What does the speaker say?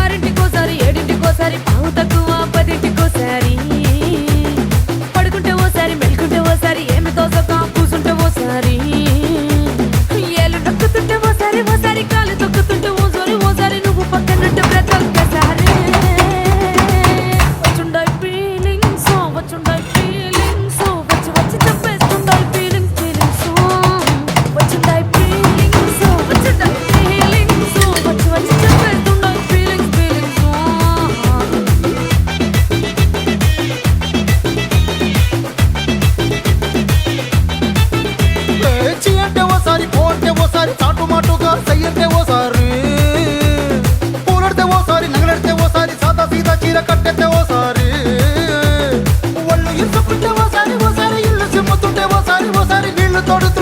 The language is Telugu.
ఆరింటికోసారి ఏడింటికోసారి పావు తక్కువ పదింటికోసారి పడుకుంటే ఓసారి మెలుకుంటే ఓసారి ఏమి తోసక కూసుంటే ఓసారి ఏళ్ళు నొక్కుతుంటే ఓసారి ఓసారి కాలు తొక్కుతుంటే ఓసారి ఓసారి నువ్వు పక్కనుంటే ప్రతి ఒక్కసారి వచ్చుండాయి ఫీలింగ్స్ వచ్చుండాయి ఫీలింగ్స్ వచ్చి వచ్చి చెప్పేస్తుండాయి ఫీలింగ్స్ ఫీలింగ్స్ వచ్చుండాయి ఫీలింగ్స్ వచ్చుండాయి ఫీలింగ్స్ వచ్చి వచ్చి చెప్పేస్తుండాయి ఫీలింగ్స్ ఫీలింగ్స్ పేచి అంటే ఓసారి పోంటే ఓసారి చాటు మాటుగా సయ్యంటే ఓసారి పూలడితే ఓసారి నగలడితే ఓసారి సాదా సీదా చీర కట్టెత్తే ఓసారి ఒళ్ళు ఇసుకుంటే ఓసారి ఓసారి ఇల్లు సిమ్ముతుంటే ఓసారి ఓసారి నీళ్లు తోడితే